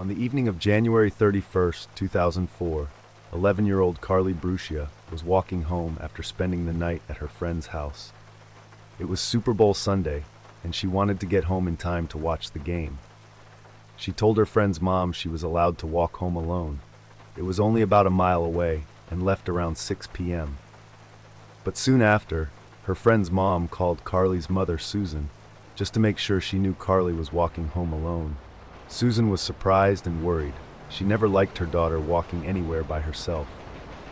On the evening of January 31st, 2004, 11-year-old Carlie Brucia was walking home after spending the night at her friend's house. It was Super Bowl Sunday, and she wanted to get home in time to watch the game. She told her friend's mom she was allowed to walk home alone. It was only about a mile away and left around 6 p.m. But soon after, her friend's mom called Carlie's mother, Susan, just to make sure she knew Carlie was walking home alone. Susan was surprised and worried. She never liked her daughter walking anywhere by herself.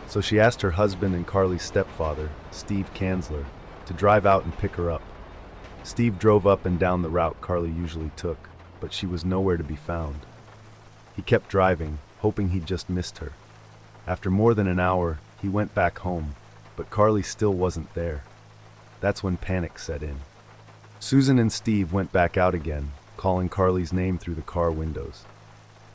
So she asked her husband and Carlie's stepfather, Steve Kanzler, to drive out and pick her up. Steve drove up and down the route Carlie usually took, but she was nowhere to be found. He kept driving, hoping he'd just missed her. After more than an hour, he went back home, but Carlie still wasn't there. That's when panic set in. Susan and Steve went back out again, calling Carlie's name through the car windows.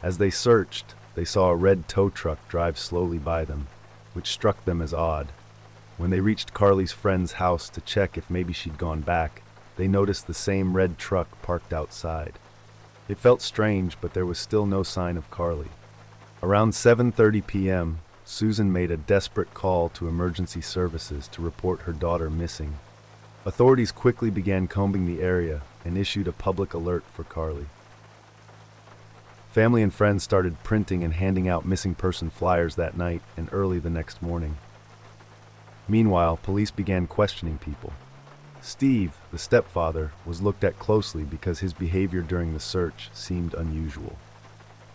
As they searched, they saw a red tow truck drive slowly by them, which struck them as odd. When they reached Carlie's friend's house to check if maybe she'd gone back, they noticed the same red truck parked outside. It felt strange, but there was still no sign of Carlie. Around 7:30 p.m., Susan made a desperate call to emergency services to report her daughter missing. Authorities quickly began combing the area and issued a public alert for Carlie. Family and friends started printing and handing out missing person flyers that night and early the next morning. Meanwhile, police began questioning people. Steve, the stepfather, was looked at closely because his behavior during the search seemed unusual.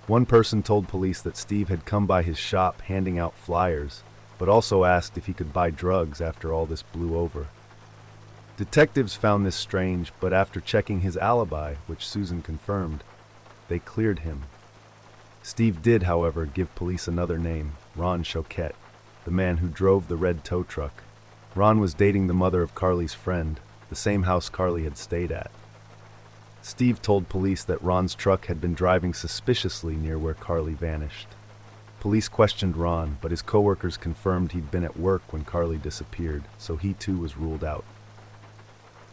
One person told police that Steve had come by his shop handing out flyers, but also asked if he could buy drugs after all this blew over. Detectives found this strange, but after checking his alibi, which Susan confirmed, they cleared him. Steve did, however, give police another name, Ron Choquette, the man who drove the red tow truck. Ron was dating the mother of Carlie's friend, the same house Carlie had stayed at. Steve told police that Ron's truck had been driving suspiciously near where Carlie vanished. Police questioned Ron, but his coworkers confirmed he'd been at work when Carlie disappeared, so he too was ruled out.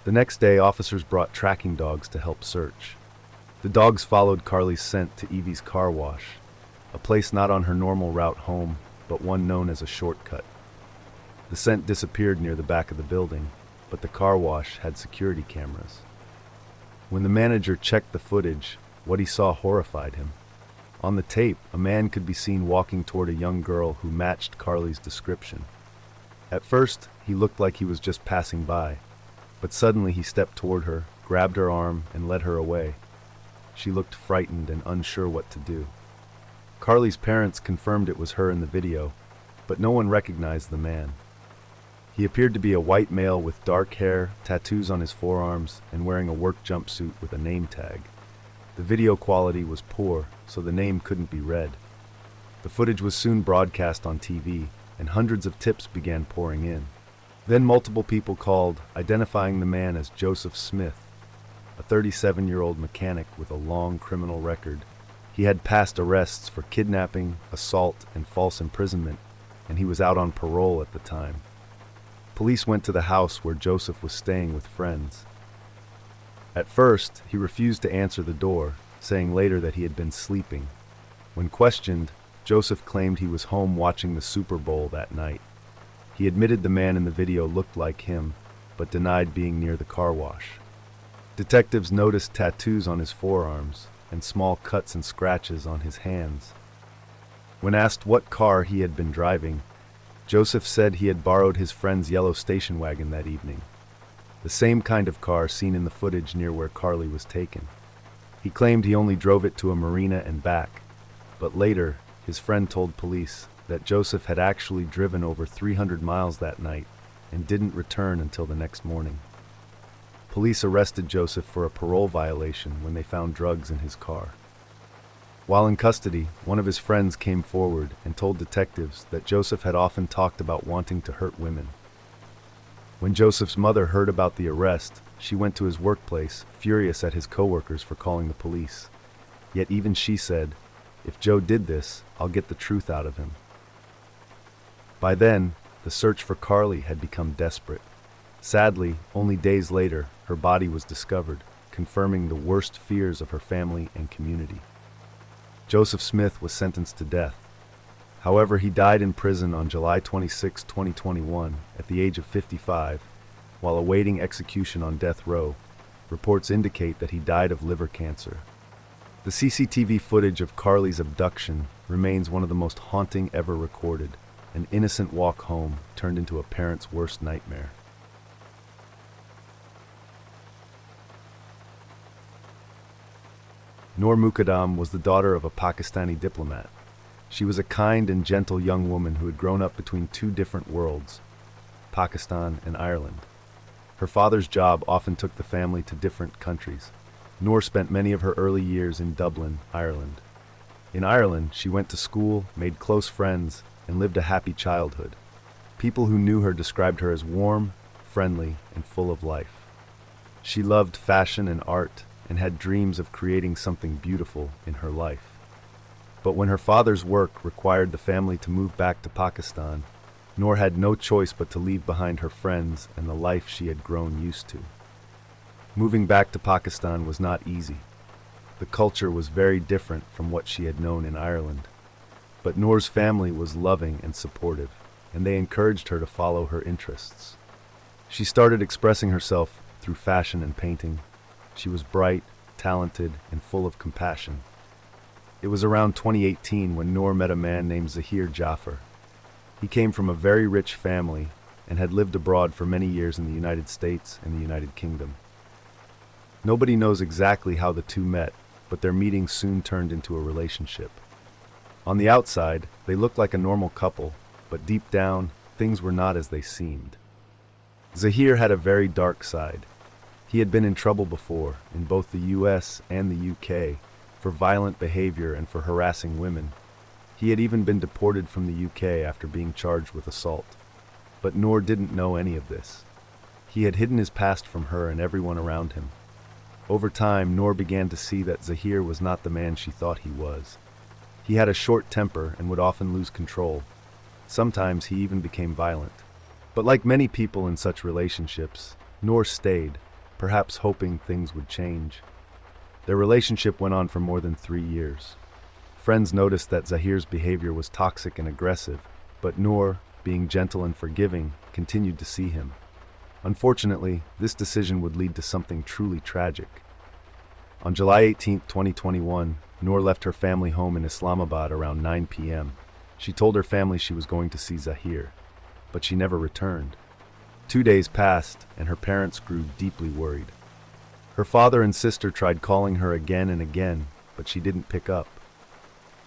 The next day, officers brought tracking dogs to help search. The dogs followed Carlie's scent to Evie's car wash, a place not on her normal route home, but one known as a shortcut. The scent disappeared near the back of the building, but the car wash had security cameras. When the manager checked the footage, what he saw horrified him. On the tape, a man could be seen walking toward a young girl who matched Carlie's description. At first, he looked like he was just passing by, but suddenly he stepped toward her, grabbed her arm, and led her away. She looked frightened and unsure what to do. Carlie's parents confirmed it was her in the video, but no one recognized the man. He appeared to be a white male with dark hair, tattoos on his forearms, and wearing a work jumpsuit with a name tag. The video quality was poor, so the name couldn't be read. The footage was soon broadcast on TV, and hundreds of tips began pouring in. Then multiple people called, identifying the man as Joseph Smith, a 37-year-old mechanic with a long criminal record. He had past arrests for kidnapping, assault, and false imprisonment, and he was out on parole at the time. Police went to the house where Joseph was staying with friends. At first, he refused to answer the door, saying later that he had been sleeping. When questioned, Joseph claimed he was home watching the Super Bowl that night. He admitted the man in the video looked like him, but denied being near the car wash. Detectives noticed tattoos on his forearms and small cuts and scratches on his hands. When asked what car he had been driving, Joseph said he had borrowed his friend's yellow station wagon that evening, the same kind of car seen in the footage near where Carlie was taken. He claimed he only drove it to a marina and back, but later, his friend told police that Joseph had actually driven over 300 miles that night and didn't return until the next morning. Police arrested Joseph for a parole violation when they found drugs in his car. While in custody, one of his friends came forward and told detectives that Joseph had often talked about wanting to hurt women. When Joseph's mother heard about the arrest, she went to his workplace, furious at his coworkers for calling the police. Yet even she said, "If Joe did this, I'll get the truth out of him." By then, the search for Carlie had become desperate. Sadly, only days later, her body was discovered, confirming the worst fears of her family and community. Joseph Smith was sentenced to death. However, he died in prison on July 26, 2021, at the age of 55, while awaiting execution on death row. Reports indicate that he died of liver cancer. The CCTV footage of Carlie's abduction remains one of the most haunting ever recorded. An innocent walk home turned into a parent's worst nightmare. Noor Mukadam was the daughter of a Pakistani diplomat. She was a kind and gentle young woman who had grown up between two different worlds, Pakistan and Ireland. Her father's job often took the family to different countries. Noor spent many of her early years in Dublin, Ireland. In Ireland, she went to school, made close friends, and lived a happy childhood. People who knew her described her as warm, friendly, and full of life. She loved fashion and art and had dreams of creating something beautiful in her life. But when her father's work required the family to move back to Pakistan, Noor had no choice but to leave behind her friends and the life she had grown used to. Moving back to Pakistan was not easy. The culture was very different from what she had known in Ireland. But Noor's family was loving and supportive, and they encouraged her to follow her interests. She started expressing herself through fashion and painting. She was bright, talented, and full of compassion. It was around 2018 when Noor met a man named Zahir Jaffer. He came from a very rich family and had lived abroad for many years in the United States and the United Kingdom. Nobody knows exactly how the two met, but their meeting soon turned into a relationship. On the outside, they looked like a normal couple, but deep down, things were not as they seemed. Zahir had a very dark side. He had been in trouble before, in both the US and the UK, for violent behavior and for harassing women. He had even been deported from the UK after being charged with assault. But Noor didn't know any of this. He had hidden his past from her and everyone around him. Over time, Noor began to see that Zahir was not the man she thought he was. He had a short temper and would often lose control. Sometimes he even became violent. But like many people in such relationships, Noor stayed, perhaps hoping things would change. Their relationship went on for more than 3 years. Friends noticed that Zahir's behavior was toxic and aggressive, but Noor, being gentle and forgiving, continued to see him. Unfortunately, this decision would lead to something truly tragic. On July 18, 2021, Noor left her family home in Islamabad around 9 p.m. She told her family she was going to see Zahir, but she never returned. 2 days passed, and her parents grew deeply worried. Her father and sister tried calling her again and again, but she didn't pick up.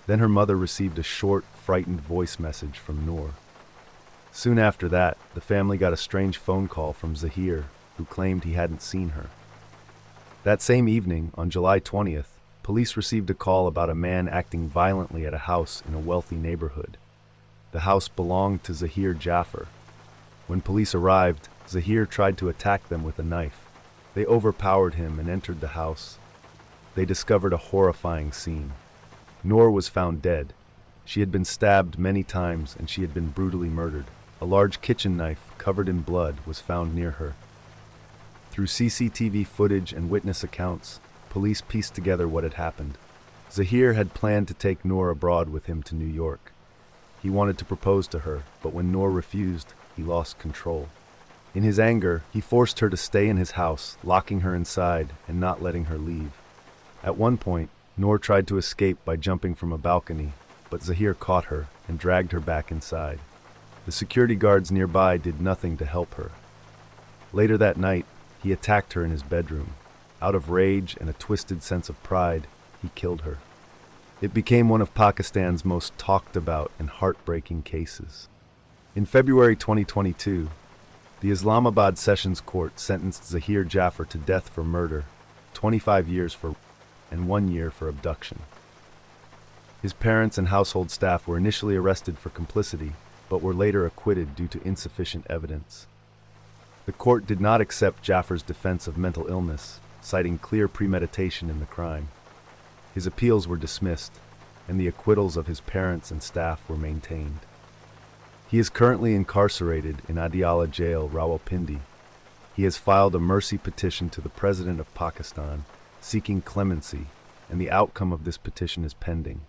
Then her mother received a short, frightened voice message from Noor. Soon after that, the family got a strange phone call from Zahir, who claimed he hadn't seen her. That same evening, on July 20th, police received a call about a man acting violently at a house in a wealthy neighborhood. The house belonged to Zahir Jaffer. When police arrived, Zahir tried to attack them with a knife. They overpowered him and entered the house. They discovered a horrifying scene. Noor was found dead. She had been stabbed many times and she had been brutally murdered. A large kitchen knife, covered in blood, was found near her. Through CCTV footage and witness accounts, police pieced together what had happened. Zahir had planned to take Noor abroad with him to New York. He wanted to propose to her, but when Noor refused, he lost control. In his anger, he forced her to stay in his house, locking her inside and not letting her leave. At one point, Noor tried to escape by jumping from a balcony, but Zahir caught her and dragged her back inside. The security guards nearby did nothing to help her. Later that night, he attacked her in his bedroom. Out of rage and a twisted sense of pride, he killed her. It became one of Pakistan's most talked about and heartbreaking cases. In February 2022, the Islamabad Sessions Court sentenced Zahir Jaffer to death for murder, 25 years for and 1 year for abduction. His parents and household staff were initially arrested for complicity, but were later acquitted due to insufficient evidence. The court did not accept Jaffer's defense of mental illness, citing clear premeditation in the crime. His appeals were dismissed, and the acquittals of his parents and staff were maintained. He is currently incarcerated in Adiala Jail, Rawalpindi. He has filed a mercy petition to the President of Pakistan, seeking clemency, and the outcome of this petition is pending.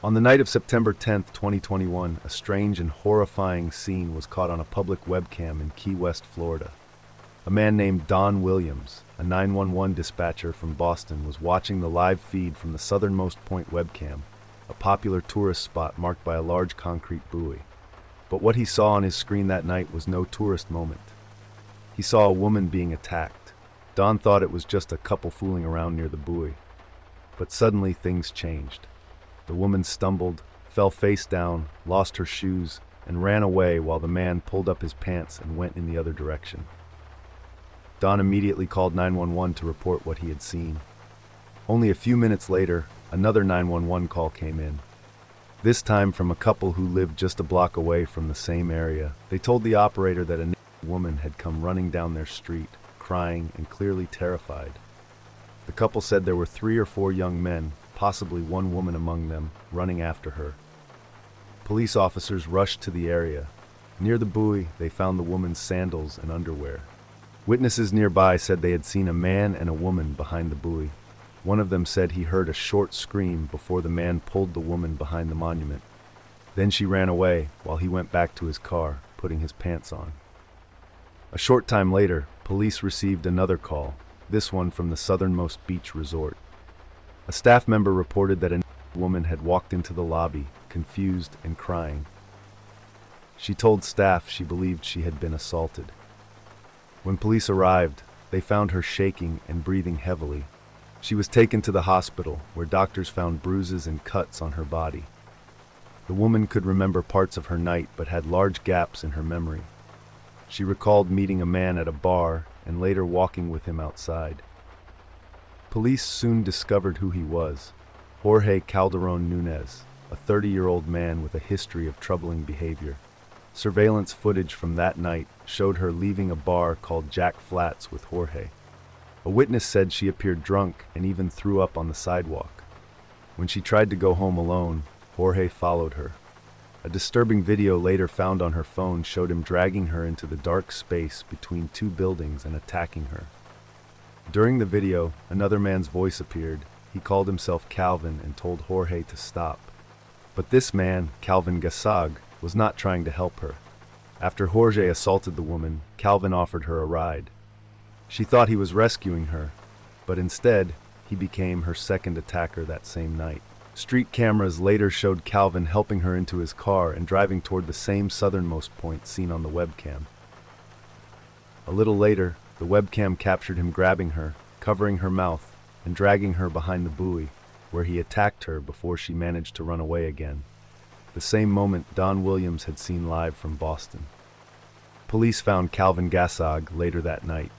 On the night of September 10, 2021, a strange and horrifying scene was caught on a public webcam in Key West, Florida. A man named Don Williams, a 911 dispatcher from Boston, was watching the live feed from the southernmost point webcam, a popular tourist spot marked by a large concrete buoy. But what he saw on his screen that night was no tourist moment. He saw a woman being attacked. Don thought it was just a couple fooling around near the buoy. But suddenly things changed. The woman stumbled, fell face down, lost her shoes, and ran away while the man pulled up his pants and went in the other direction. Don immediately called 911 to report what he had seen. Only a few minutes later, another 911 call came in. This time from a couple who lived just a block away from the same area. They told the operator that a woman had come running down their street, crying and clearly terrified. The couple said there were 3 or 4 young men, possibly one woman among them, running after her. Police officers rushed to the area. Near the buoy, they found the woman's sandals and underwear. Witnesses nearby said they had seen a man and a woman behind the buoy. One of them said he heard a short scream before the man pulled the woman behind the monument. Then she ran away while he went back to his car, putting his pants on. A short time later, police received another call, this one from the southernmost beach resort. A staff member reported that a woman had walked into the lobby, confused and crying. She told staff she believed she had been assaulted. When police arrived, they found her shaking and breathing heavily. She was taken to the hospital, where doctors found bruises and cuts on her body. The woman could remember parts of her night but had large gaps in her memory. She recalled meeting a man at a bar and later walking with him outside. Police soon discovered who he was, Jorge Calderon Nunez, a 30-year-old man with a history of troubling behavior. Surveillance footage from that night showed her leaving a bar called Jack Flats with Jorge. A witness said she appeared drunk and even threw up on the sidewalk. When she tried to go home alone, Jorge followed her. A disturbing video later found on her phone showed him dragging her into the dark space between 2 buildings and attacking her. During the video, another man's voice appeared. He called himself Calvin and told Jorge to stop. But this man, Kerry Gasag, was not trying to help her. After Jorge assaulted the woman, Calvin offered her a ride. She thought he was rescuing her, but instead, he became her second attacker that same night. Street cameras later showed Calvin helping her into his car and driving toward the same southernmost point seen on the webcam. A little later, the webcam captured him grabbing her, covering her mouth, and dragging her behind the buoy, where he attacked her before she managed to run away again. The same moment Don Williams had seen live from Boston. Police found Kerry Gasag later that night.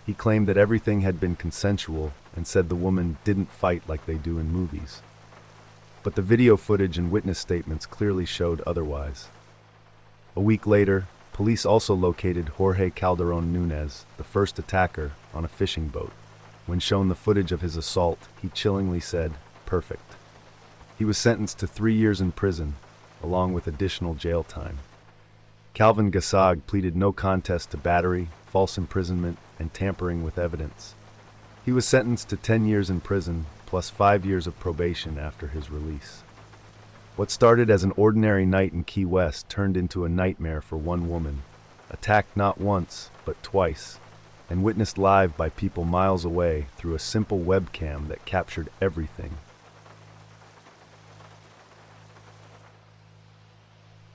He claimed that everything had been consensual and said the woman didn't fight like they do in movies. But the video footage and witness statements clearly showed otherwise. A week later, police also located Jorge Calderon Nunez, the first attacker, on a fishing boat. When shown the footage of his assault, he chillingly said, "Perfect." He was sentenced to 3 years in prison, along with additional jail time. Kerry Gasag pleaded no contest to battery, false imprisonment, and tampering with evidence. He was sentenced to 10 years in prison, plus 5 years of probation after his release. What started as an ordinary night in Key West turned into a nightmare for one woman, attacked not once, but twice, and witnessed live by people miles away through a simple webcam that captured everything.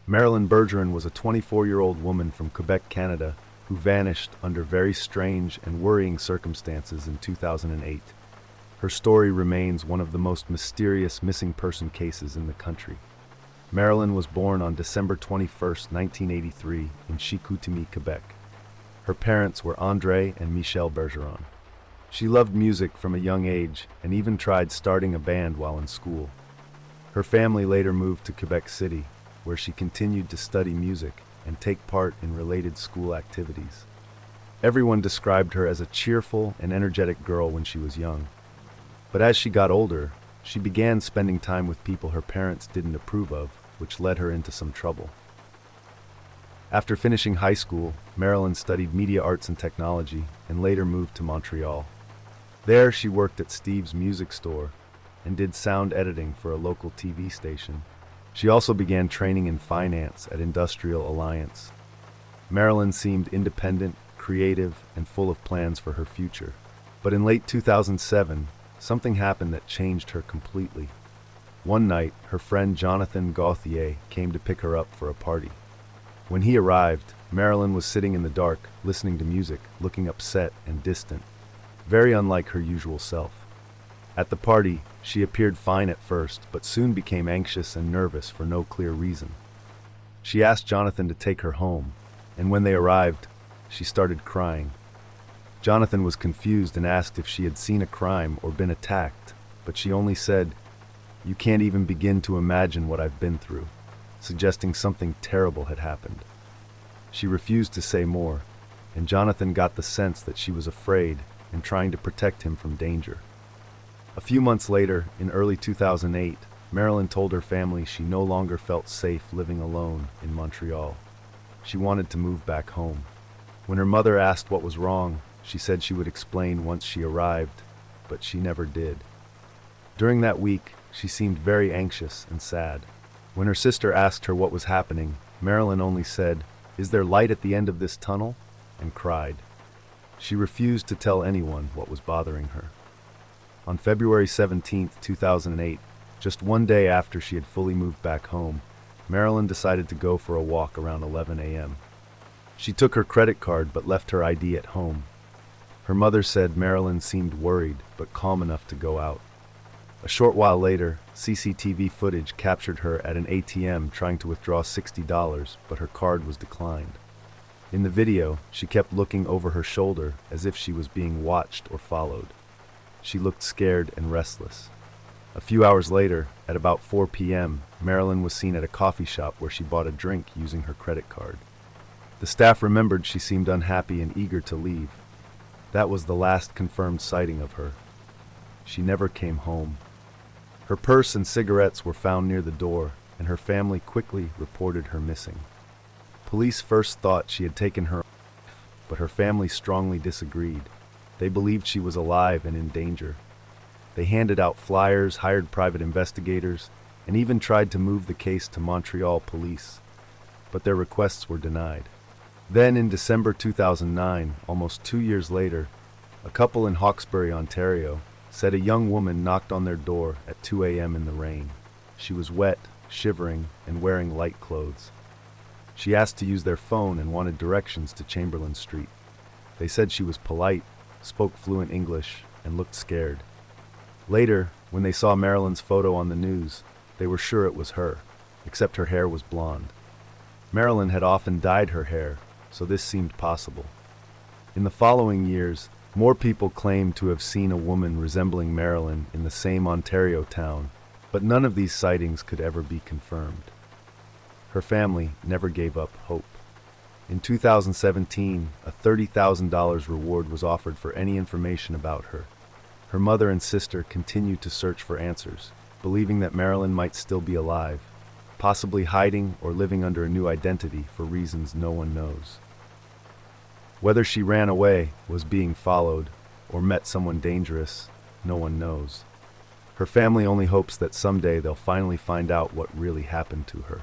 Marilyn Bergeron was a 24-year-old woman from Quebec, Canada, who vanished under very strange and worrying circumstances in 2008. Her story remains one of the most mysterious missing person cases in the country. Marilyn was born on December 21, 1983, in Chicoutimi, Quebec. Her parents were André and Michelle Bergeron. She loved music from a young age and even tried starting a band while in school. Her family later moved to Quebec City, where she continued to study music and take part in related school activities. Everyone described her as a cheerful and energetic girl when she was young. But as she got older, she began spending time with people her parents didn't approve of, which led her into some trouble. After finishing high school, Marilyn studied media arts and technology and later moved to Montreal. There she worked at Steve's music store, and did sound editing for a local TV station. She also began training in finance at Industrial Alliance. Marilyn seemed independent, creative, and full of plans for her future. But in late 2007, something happened that changed her completely. One night, her friend Jonathan Gauthier came to pick her up for a party. When he arrived, Marilyn was sitting in the dark, listening to music, looking upset and distant, very unlike her usual self. At the party, she appeared fine at first, but soon became anxious and nervous for no clear reason. She asked Jonathan to take her home, and when they arrived, she started crying. Jonathan was confused and asked if she had seen a crime or been attacked, but she only said, "You can't even begin to imagine what I've been through," suggesting something terrible had happened. She refused to say more, and Jonathan got the sense that she was afraid and trying to protect him from danger. A few months later, in early 2008, Marilyn told her family she no longer felt safe living alone in Montreal. She wanted to move back home. When her mother asked what was wrong, she said she would explain once she arrived, but she never did. During that week, she seemed very anxious and sad. When her sister asked her what was happening, Marilyn only said, "Is there light at the end of this tunnel?" and cried. She refused to tell anyone what was bothering her. On February 17, 2008, just one day after she had fully moved back home, Marilyn decided to go for a walk around 11 a.m. She took her credit card but left her ID at home. Her mother said Marilyn seemed worried but calm enough to go out. A short while later, CCTV footage captured her at an ATM trying to withdraw $60, but her card was declined. In the video, she kept looking over her shoulder as if she was being watched or followed. She looked scared and restless. A few hours later, at about 4 p.m., Marilyn was seen at a coffee shop where she bought a drink using her credit card. The staff remembered she seemed unhappy and eager to leave. That was the last confirmed sighting of her. She never came home. Her purse and cigarettes were found near the door, and her family quickly reported her missing. Police first thought she had taken her life, but her family strongly disagreed. They believed she was alive and in danger. They handed out flyers, hired private investigators, and even tried to move the case to Montreal police, but their requests were denied. Then in December 2009, almost 2 years later, a couple in Hawkesbury, Ontario, said a young woman knocked on their door at 2 a.m. in the rain. She was wet, shivering, and wearing light clothes. She asked to use their phone and wanted directions to Chamberlain Street. They said she was polite, spoke fluent English, and looked scared. Later, when they saw Marilyn's photo on the news, they were sure it was her, except her hair was blonde. Marilyn had often dyed her hair, so this seemed possible. In the following years, more people claimed to have seen a woman resembling Marilyn in the same Ontario town, but none of these sightings could ever be confirmed. Her family never gave up hope. In 2017, a $30,000 reward was offered for any information about her. Her mother and sister continued to search for answers, believing that Marilyn might still be alive, possibly hiding or living under a new identity for reasons no one knows. Whether she ran away, was being followed, or met someone dangerous, no one knows. Her family only hopes that someday they'll finally find out what really happened to her.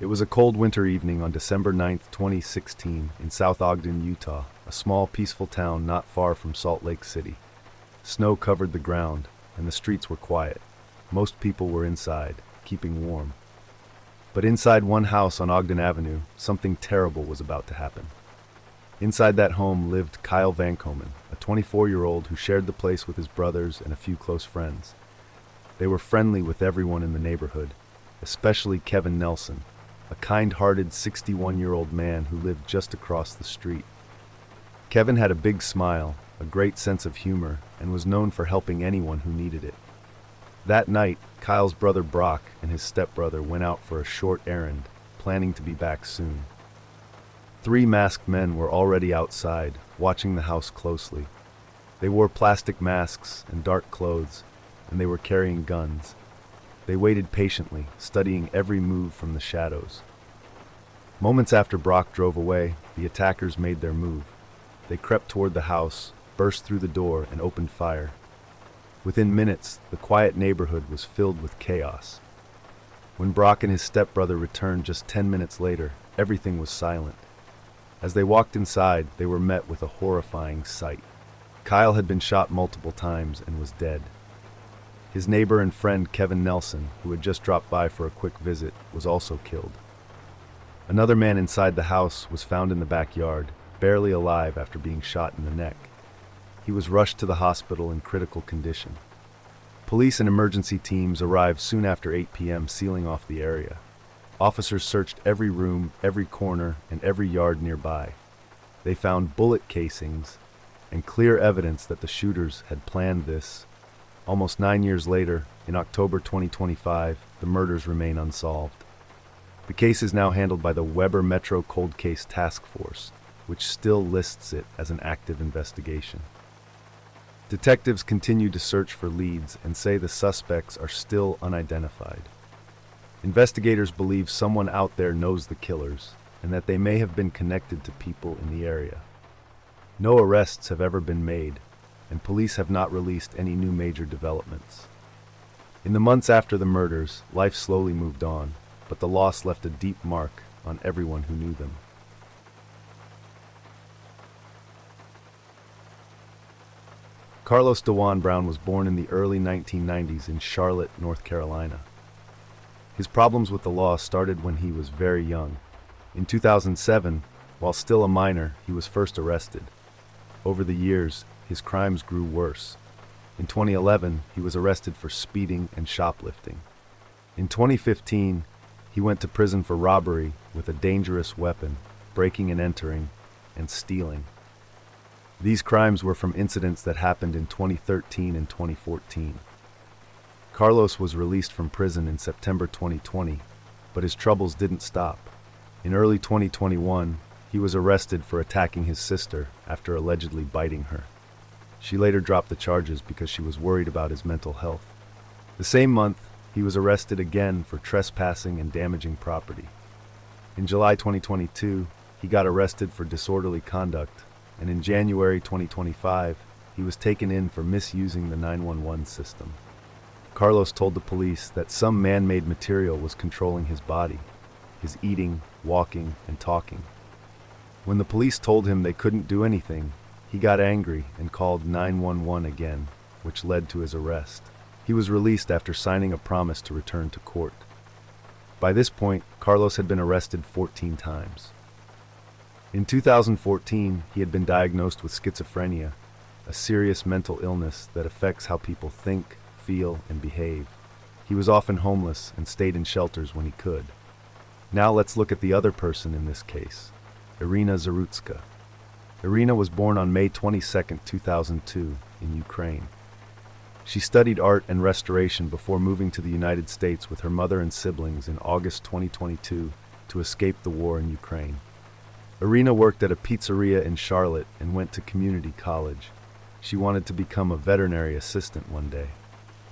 It was a cold winter evening on December 9, 2016, in South Ogden, Utah, a small, peaceful town not far from Salt Lake City. Snow covered the ground, and the streets were quiet. Most people were inside, keeping warm. But inside one house on Ogden Avenue, something terrible was about to happen. Inside that home lived Cyle Vankomen, a 24-year-old who shared the place with his brothers and a few close friends. They were friendly with everyone in the neighborhood, especially Kevin Nelson, a kind-hearted 61-year-old man who lived just across the street. Kevin had a big smile, a great sense of humor, and was known for helping anyone who needed it. That night, Kyle's brother Brock and his stepbrother went out for a short errand, planning to be back soon. 3 masked men were already outside, watching the house closely. They wore plastic masks and dark clothes, and they were carrying guns. They waited patiently, studying every move from the shadows. Moments after Brock drove away, the attackers made their move. They crept toward the house, burst through the door, and opened fire. Within minutes, the quiet neighborhood was filled with chaos. When Brock and his stepbrother returned just 10 minutes later, everything was silent. As they walked inside, they were met with a horrifying sight. Cyle had been shot multiple times and was dead. His neighbor and friend Kevin Nelson, who had just dropped by for a quick visit, was also killed. Another man inside the house was found in the backyard, barely alive after being shot in the neck. He was rushed to the hospital in critical condition. Police and emergency teams arrived soon after 8 p.m., sealing off the area. Officers searched every room, every corner, and every yard nearby. They found bullet casings and clear evidence that the shooters had planned this. Almost 9 years later, in October 2025, the murders remain unsolved. The case is now handled by the Weber Metro Cold Case Task Force, which still lists it as an active investigation. Detectives continue to search for leads and say the suspects are still unidentified. Investigators believe someone out there knows the killers and that they may have been connected to people in the area. No arrests have ever been made, and police have not released any new major developments. In the months after the murders, life slowly moved on, but the loss left a deep mark on everyone who knew them. Carlos DeJuan Brown was born in the early 1990s in Charlotte, North Carolina. His problems with the law started when he was very young. In 2007, while still a minor, he was first arrested. Over the years, his crimes grew worse. In 2011, he was arrested for speeding and shoplifting. In 2015, he went to prison for robbery with a dangerous weapon, breaking and entering, and stealing. These crimes were from incidents that happened in 2013 and 2014. Carlos was released from prison in September 2020, but his troubles didn't stop. In early 2021, he was arrested for attacking his sister after allegedly biting her. She later dropped the charges because she was worried about his mental health. The same month, he was arrested again for trespassing and damaging property. In July 2022, he got arrested for disorderly conduct, and in January 2025, he was taken in for misusing the 911 system. Carlos told the police that some man-made material was controlling his body, his eating, walking, and talking. When the police told him they couldn't do anything, he got angry and called 911 again, which led to his arrest. He was released after signing a promise to return to court. By this point, Carlos had been arrested 14 times. In 2014, he had been diagnosed with schizophrenia, a serious mental illness that affects how people think, feel, and behave. He was often homeless and stayed in shelters when he could. Now let's look at the other person in this case, Iryna Zarutska. Iryna was born on May 22, 2002, in Ukraine. She studied art and restoration before moving to the United States with her mother and siblings in August 2022 to escape the war in Ukraine. Iryna worked at a pizzeria in Charlotte and went to community college. She wanted to become a veterinary assistant one day.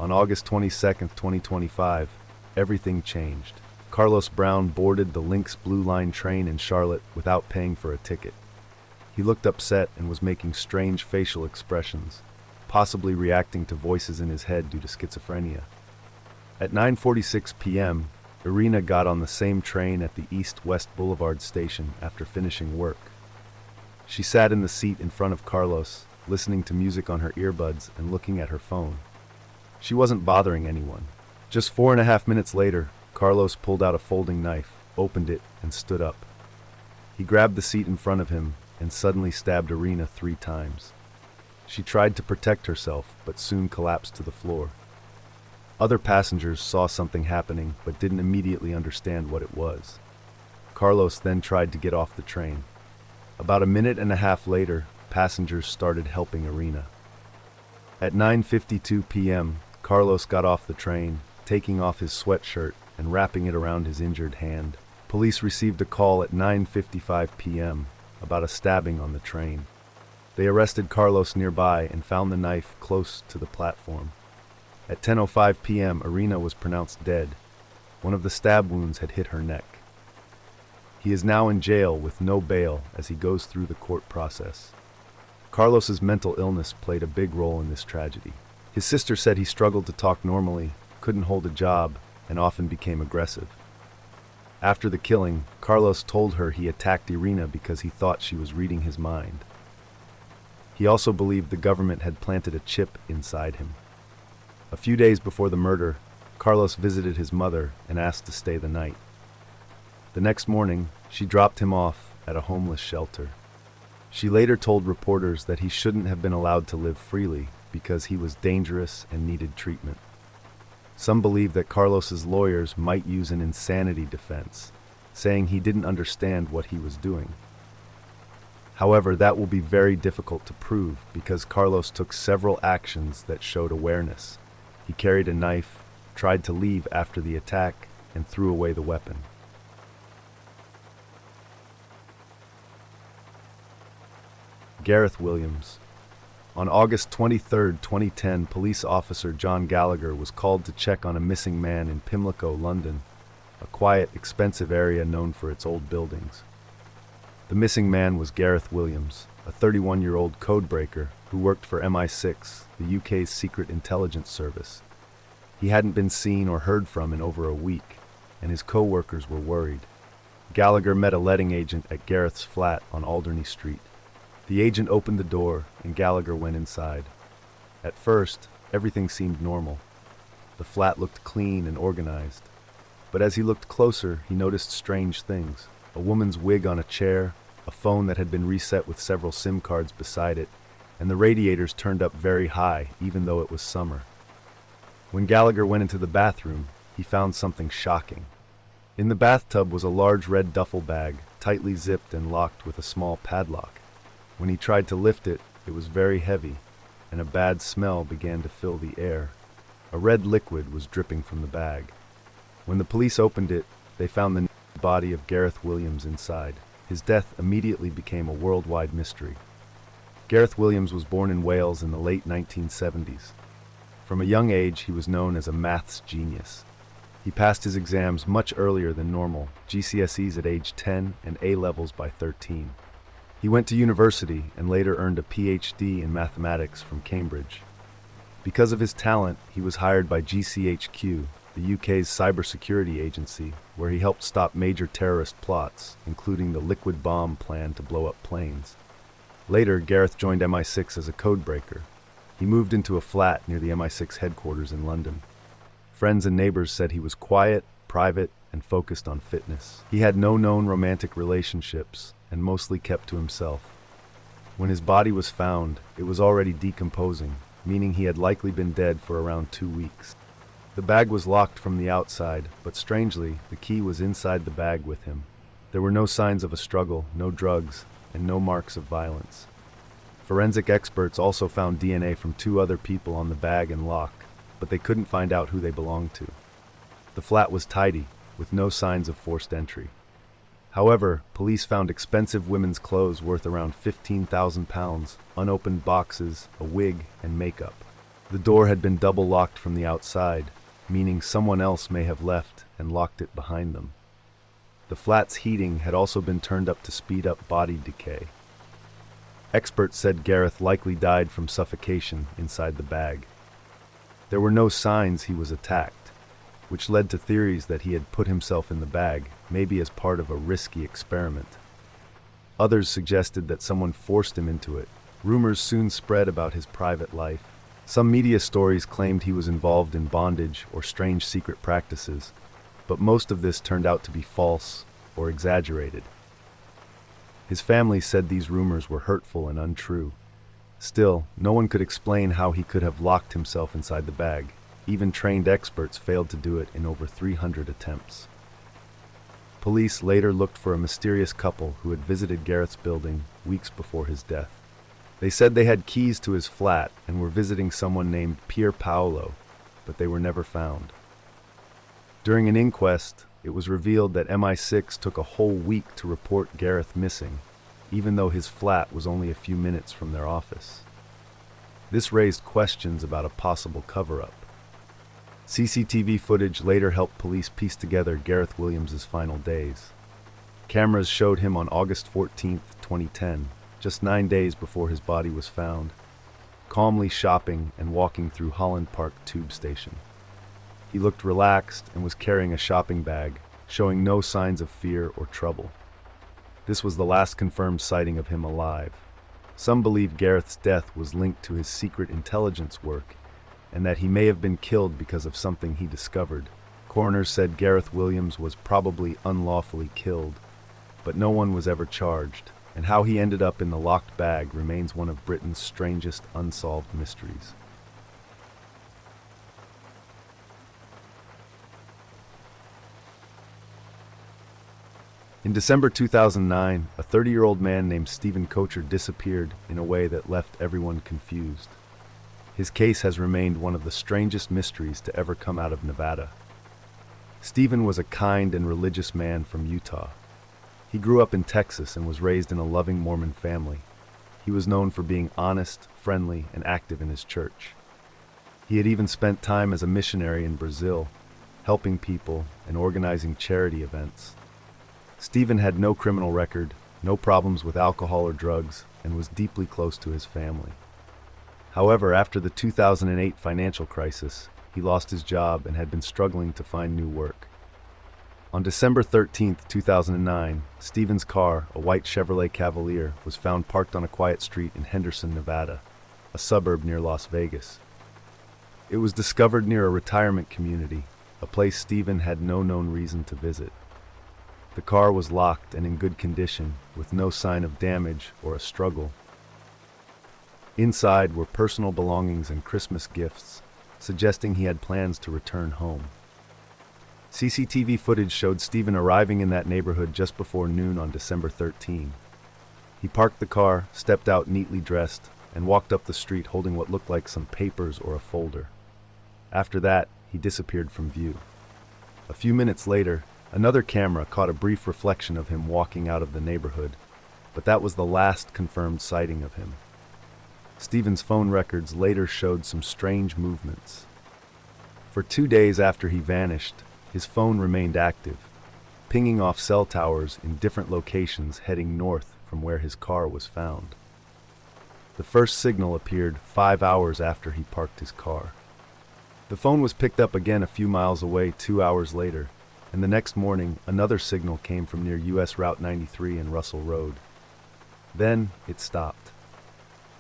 On August 22, 2025, everything changed. Carlos Brown boarded the Lynx Blue Line train in Charlotte without paying for a ticket. He looked upset and was making strange facial expressions, possibly reacting to voices in his head due to schizophrenia. At 9:46 p.m., Iryna got on the same train at the East-West Boulevard station after finishing work. She sat in the seat in front of Carlos, listening to music on her earbuds and looking at her phone. She wasn't bothering anyone. Just 4.5 minutes later, Carlos pulled out a folding knife, opened it, and stood up. He grabbed the seat in front of him and suddenly stabbed Iryna 3 times. She tried to protect herself, but soon collapsed to the floor. Other passengers saw something happening, but didn't immediately understand what it was. Carlos then tried to get off the train. About a minute and a half later, passengers started helping Iryna. At 9:52 p.m., Carlos got off the train, taking off his sweatshirt and wrapping it around his injured hand. Police received a call at 9:55 p.m. about a stabbing on the train. They arrested Carlos nearby and found the knife close to the platform. At 10:05 p.m., Iryna was pronounced dead. One of the stab wounds had hit her neck. He is now in jail with no bail as he goes through the court process. Carlos's mental illness played a big role in this tragedy. His sister said he struggled to talk normally, couldn't hold a job, and often became aggressive. After the killing, Carlos told her he attacked Iryna because he thought she was reading his mind. He also believed the government had planted a chip inside him. A few days before the murder, Carlos visited his mother and asked to stay the night. The next morning, she dropped him off at a homeless shelter. She later told reporters that he shouldn't have been allowed to live freely because he was dangerous and needed treatment. Some believe that Carlos's lawyers might use an insanity defense, saying he didn't understand what he was doing. However, that will be very difficult to prove because Carlos took several actions that showed awareness. He carried a knife, tried to leave after the attack, and threw away the weapon. Gareth Williams. On August 23, 2010, police officer John Gallagher was called to check on a missing man in Pimlico, London, a quiet, expensive area known for its old buildings. The missing man was Gareth Williams, a 31-year-old codebreaker who worked for MI6, the UK's secret intelligence service. He hadn't been seen or heard from in over a week, and his co-workers were worried. Gallagher met a letting agent at Gareth's flat on Alderney Street. The agent opened the door, and Gallagher went inside. At first, everything seemed normal. The flat looked clean and organized. But as he looked closer, he noticed strange things. A woman's wig on a chair, a phone that had been reset with several SIM cards beside it, and the radiators turned up very high, even though it was summer. When Gallagher went into the bathroom, he found something shocking. In the bathtub was a large red duffel bag, tightly zipped and locked with a small padlock. When he tried to lift it, it was very heavy, and a bad smell began to fill the air. A red liquid was dripping from the bag. When the police opened it, they found the body of Gareth Williams inside. His death immediately became a worldwide mystery. Gareth Williams was born in Wales in the late 1970s. From a young age, he was known as a maths genius. He passed his exams much earlier than normal, GCSEs at age 10 and A-levels by 13. He went to university and later earned a PhD in mathematics from Cambridge. Because of his talent, he was hired by GCHQ, the UK's cybersecurity agency, where he helped stop major terrorist plots, including the liquid bomb plan to blow up planes. Later, Gareth joined MI6 as a codebreaker. He moved into a flat near the MI6 headquarters in London. Friends and neighbors said he was quiet, private, and focused on fitness. He had no known romantic relationships, and mostly kept to himself. When his body was found, it was already decomposing, meaning he had likely been dead for around 2 weeks. The bag was locked from the outside, but strangely, the key was inside the bag with him. There were no signs of a struggle, no drugs, and no marks of violence. Forensic experts also found DNA from 2 other people on the bag and lock, but they couldn't find out who they belonged to. The flat was tidy, with no signs of forced entry. However, police found expensive women's clothes worth around £15,000, unopened boxes, a wig, and makeup. The door had been double locked from the outside, meaning someone else may have left and locked it behind them. The flat's heating had also been turned up to speed up body decay. Experts said Gareth likely died from suffocation inside the bag. There were no signs he was attacked, which led to theories that he had put himself in the bag, maybe as part of a risky experiment. Others suggested that someone forced him into it. Rumors soon spread about his private life. Some media stories claimed he was involved in bondage or strange secret practices, but most of this turned out to be false or exaggerated. His family said these rumors were hurtful and untrue. Still, no one could explain how he could have locked himself inside the bag. Even trained experts failed to do it in over 300 attempts. Police later looked for a mysterious couple who had visited Gareth's building weeks before his death. They said they had keys to his flat and were visiting someone named Pier Paolo, but they were never found. During an inquest, it was revealed that MI6 took a whole week to report Gareth missing, even though his flat was only a few minutes from their office. This raised questions about a possible cover-up. CCTV footage later helped police piece together Gareth Williams' final days. Cameras showed him on August 14, 2010, just 9 days before his body was found, calmly shopping and walking through Holland Park tube station. He looked relaxed and was carrying a shopping bag, showing no signs of fear or trouble. This was the last confirmed sighting of him alive. Some believe Gareth's death was linked to his secret intelligence work, and that he may have been killed because of something he discovered. Coroners said Gareth Williams was probably unlawfully killed, but no one was ever charged, and how he ended up in the locked bag remains one of Britain's strangest unsolved mysteries. In December 2009, a 30-year-old man named Stephen Koecher disappeared in a way that left everyone confused. His case has remained one of the strangest mysteries to ever come out of Nevada. Stephen was a kind and religious man from Utah. He grew up in Texas and was raised in a loving Mormon family. He was known for being honest, friendly, and active in his church. He had even spent time as a missionary in Brazil, helping people and organizing charity events. Stephen had no criminal record, no problems with alcohol or drugs, and was deeply close to his family. However, after the 2008 financial crisis, he lost his job and had been struggling to find new work. On December 13, 2009, Stephen's car, a white Chevrolet Cavalier, was found parked on a quiet street in Henderson, Nevada, a suburb near Las Vegas. It was discovered near a retirement community, a place Stephen had no known reason to visit. The car was locked and in good condition, with no sign of damage or a struggle. Inside were personal belongings and Christmas gifts, suggesting he had plans to return home. CCTV footage showed Stephen arriving in that neighborhood just before noon on December 13. He parked the car, stepped out neatly dressed, and walked up the street holding what looked like some papers or a folder. After that, he disappeared from view. A few minutes later, another camera caught a brief reflection of him walking out of the neighborhood, but that was the last confirmed sighting of him. Stephen's phone records later showed some strange movements. For 2 days after he vanished, his phone remained active, pinging off cell towers in different locations heading north from where his car was found. The first signal appeared 5 hours after he parked his car. The phone was picked up again a few miles away 2 hours later, and the next morning another signal came from near US Route 93 and Russell Road. Then it stopped.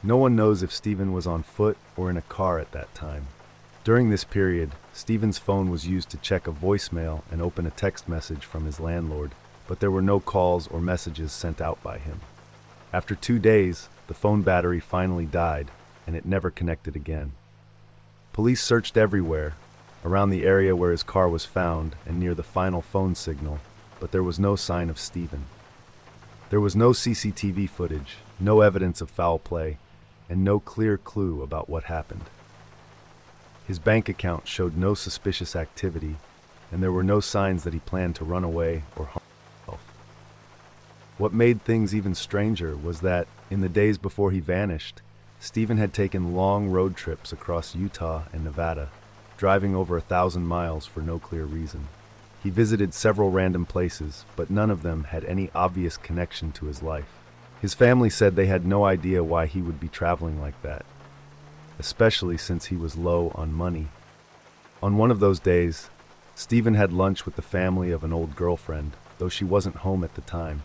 No one knows if Stephen was on foot or in a car at that time. During this period, Stephen's phone was used to check a voicemail and open a text message from his landlord, but there were no calls or messages sent out by him. After 2 days, the phone battery finally died, and it never connected again. Police searched everywhere, around the area where his car was found and near the final phone signal, but there was no sign of Stephen. There was no CCTV footage, no evidence of foul play, and no clear clue about what happened. His bank account showed no suspicious activity, and there were no signs that he planned to run away or harm himself. What made things even stranger was that, in the days before he vanished, Stephen had taken long road trips across Utah and Nevada, driving over 1,000 miles for no clear reason. He visited several random places, but none of them had any obvious connection to his life. His family said they had no idea why he would be traveling like that, especially since he was low on money. On one of those days, Stephen had lunch with the family of an old girlfriend, though she wasn't home at the time.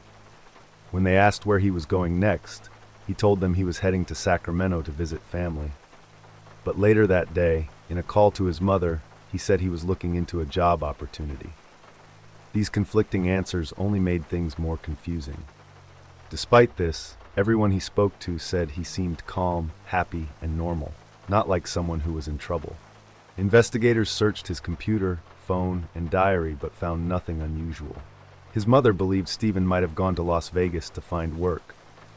When they asked where he was going next, he told them he was heading to Sacramento to visit family. But later that day, in a call to his mother, he said he was looking into a job opportunity. These conflicting answers only made things more confusing. Despite this, everyone he spoke to said he seemed calm, happy, and normal, not like someone who was in trouble. Investigators searched his computer, phone, and diary but found nothing unusual. His mother believed Stephen might have gone to Las Vegas to find work,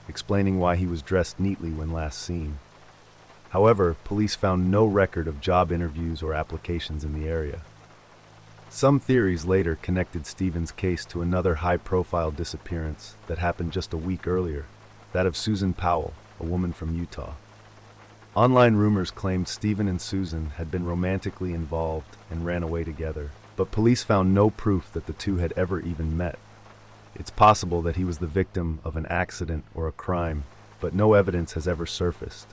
explaining why he was dressed neatly when last seen. However, police found no record of job interviews or applications in the area. Some theories later connected Stephen's case to another high-profile disappearance that happened just a week earlier, that of Susan Powell, a woman from Utah. Online rumors claimed Stephen and Susan had been romantically involved and ran away together, but police found no proof that the two had ever even met. It's possible that he was the victim of an accident or a crime, but no evidence has ever surfaced.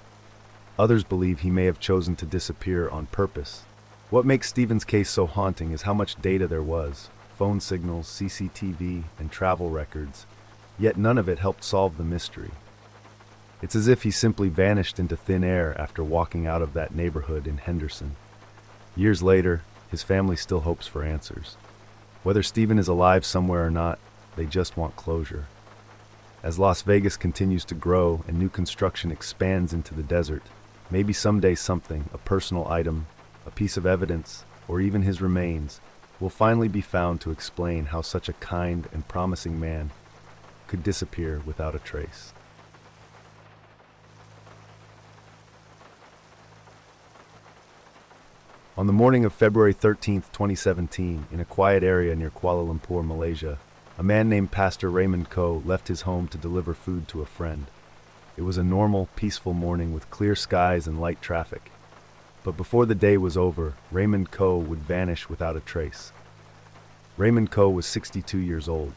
Others believe he may have chosen to disappear on purpose. What makes Stephen's case so haunting is how much data there was: phone signals, CCTV, and travel records, yet none of it helped solve the mystery. It's as if he simply vanished into thin air after walking out of that neighborhood in Henderson. Years later, his family still hopes for answers. Whether Stephen is alive somewhere or not, they just want closure. As Las Vegas continues to grow and new construction expands into the desert, maybe someday something, a personal item, a piece of evidence, or even his remains, will finally be found to explain how such a kind and promising man could disappear without a trace. On the morning of February 13, 2017, in a quiet area near Kuala Lumpur, Malaysia, a man named Pastor Raymond Koh left his home to deliver food to a friend. It was a normal, peaceful morning with clear skies and light traffic. But before the day was over, Raymond Koh would vanish without a trace. Raymond Koh was 62 years old.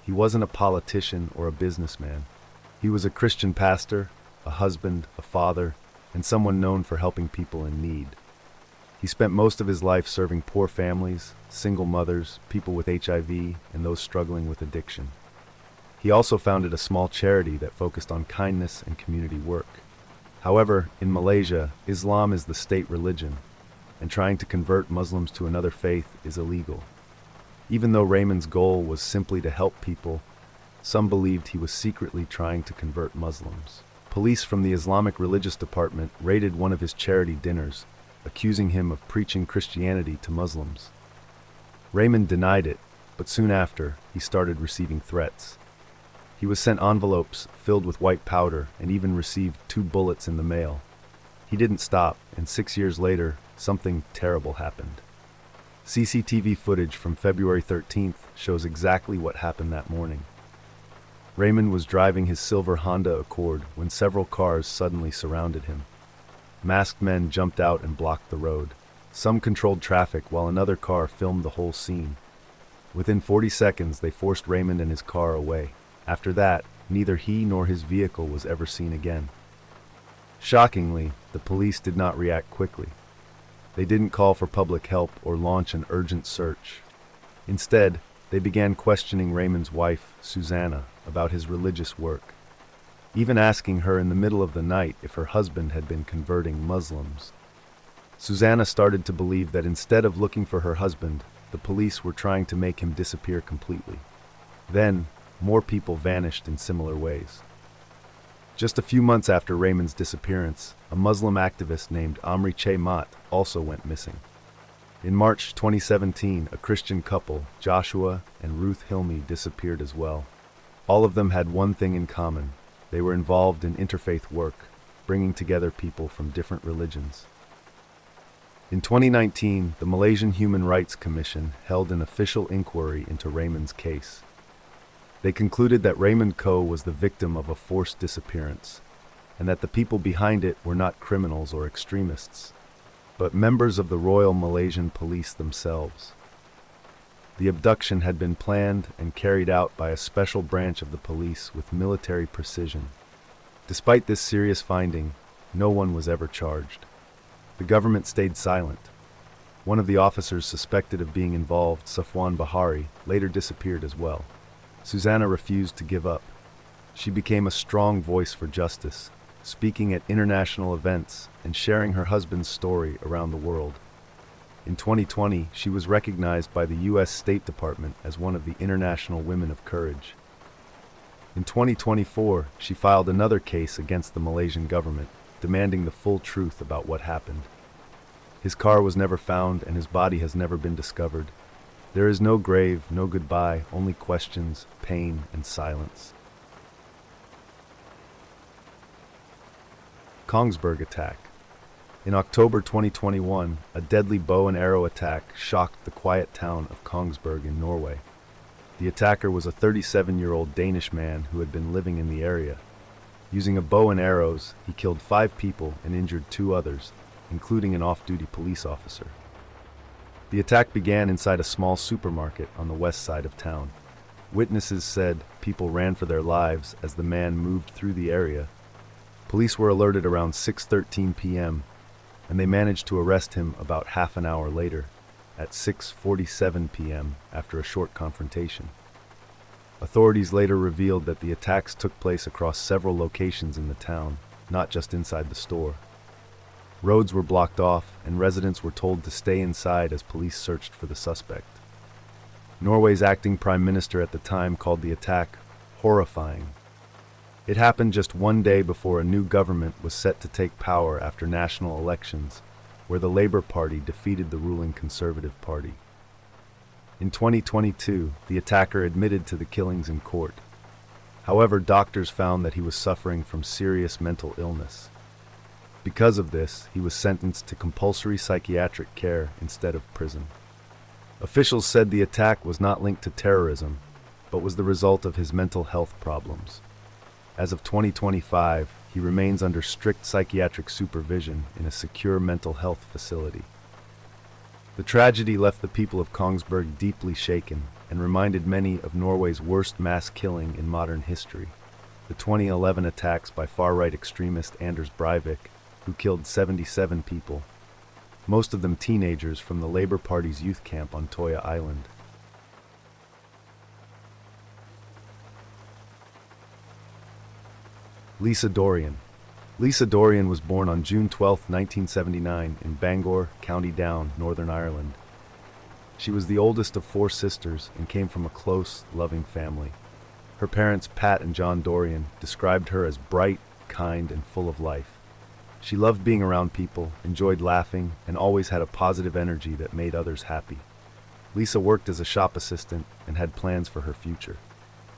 He wasn't a politician or a businessman. He was a Christian pastor, a husband, a father, and someone known for helping people in need. He spent most of his life serving poor families, single mothers, people with HIV, and those struggling with addiction. He also founded a small charity that focused on kindness and community work. However, in Malaysia, Islam is the state religion, and trying to convert Muslims to another faith is illegal. Even though Raymond's goal was simply to help people, some believed he was secretly trying to convert Muslims. Police from the Islamic Religious Department raided one of his charity dinners, accusing him of preaching Christianity to Muslims. Raymond denied it, but soon after, he started receiving threats. He was sent envelopes filled with white powder and even received 2 bullets in the mail. He didn't stop, and 6 years later, something terrible happened. CCTV footage from February 13th shows exactly what happened that morning. Raymond was driving his silver Honda Accord when several cars suddenly surrounded him. Masked men jumped out and blocked the road. Some controlled traffic while another car filmed the whole scene. Within 40 seconds, they forced Raymond and his car away. After that, neither he nor his vehicle was ever seen again. Shockingly, the police did not react quickly. They didn't call for public help or launch an urgent search. Instead, they began questioning Raymond's wife, Susanna, about his religious work, even asking her in the middle of the night if her husband had been converting Muslims. Susanna started to believe that instead of looking for her husband, the police were trying to make him disappear completely. Then, more people vanished in similar ways. Just a few months after Raymond's disappearance, a Muslim activist named Amri Che Mat also went missing. In March 2017, a Christian couple, Joshua and Ruth Hilmy, disappeared as well. All of them had one thing in common: they were involved in interfaith work, bringing together people from different religions. In 2019, the Malaysian Human Rights Commission held an official inquiry into Raymond's case. They concluded that Raymond Koh was the victim of a forced disappearance, and that the people behind it were not criminals or extremists, but members of the Royal Malaysian Police themselves. The abduction had been planned and carried out by a special branch of the police with military precision. Despite this serious finding, no one was ever charged. The government stayed silent. One of the officers suspected of being involved, Safwan Bahari, later disappeared as well. Susanna refused to give up. She became a strong voice for justice, speaking at international events and sharing her husband's story around the world. In 2020, she was recognized by the U.S. State Department as one of the International Women of Courage. In 2024, she filed another case against the Malaysian government, demanding the full truth about what happened. His car was never found and his body has never been discovered. There is no grave, no goodbye, only questions, pain, and silence. Kongsberg attack. In October 2021, a deadly bow and arrow attack shocked the quiet town of Kongsberg in Norway. The attacker was a 37-year-old Danish man who had been living in the area. Using a bow and arrows, he killed 5 people and injured 2 others, including an off-duty police officer. The attack began inside a small supermarket on the west side of town. Witnesses said people ran for their lives as the man moved through the area. Police were alerted around 6:13 p.m., and they managed to arrest him about half an hour later, at 6:47 p.m. after a short confrontation. Authorities later revealed that the attacks took place across several locations in the town, not just inside the store. Roads were blocked off, and residents were told to stay inside as police searched for the suspect. Norway's acting prime minister at the time called the attack horrifying. It happened just one day before a new government was set to take power after national elections, where the Labour Party defeated the ruling Conservative Party. In 2022, the attacker admitted to the killings in court. However, doctors found that he was suffering from serious mental illness. Because of this, he was sentenced to compulsory psychiatric care instead of prison. Officials said the attack was not linked to terrorism, but was the result of his mental health problems. As of 2025, he remains under strict psychiatric supervision in a secure mental health facility. The tragedy left the people of Kongsberg deeply shaken and reminded many of Norway's worst mass killing in modern history, the 2011 attacks by far-right extremist Anders Breivik, who killed 77 people, most of them teenagers from the Labour Party's youth camp on Toya Island. Lisa Dorrian. Lisa Dorrian was born on June 12, 1979 in Bangor, County Down, Northern Ireland. She was the oldest of 4 sisters and came from a close, loving family. Her parents, Pat and John Dorrian, described her as bright, kind, and full of life. She loved being around people, enjoyed laughing, and always had a positive energy that made others happy. Lisa worked as a shop assistant and had plans for her future.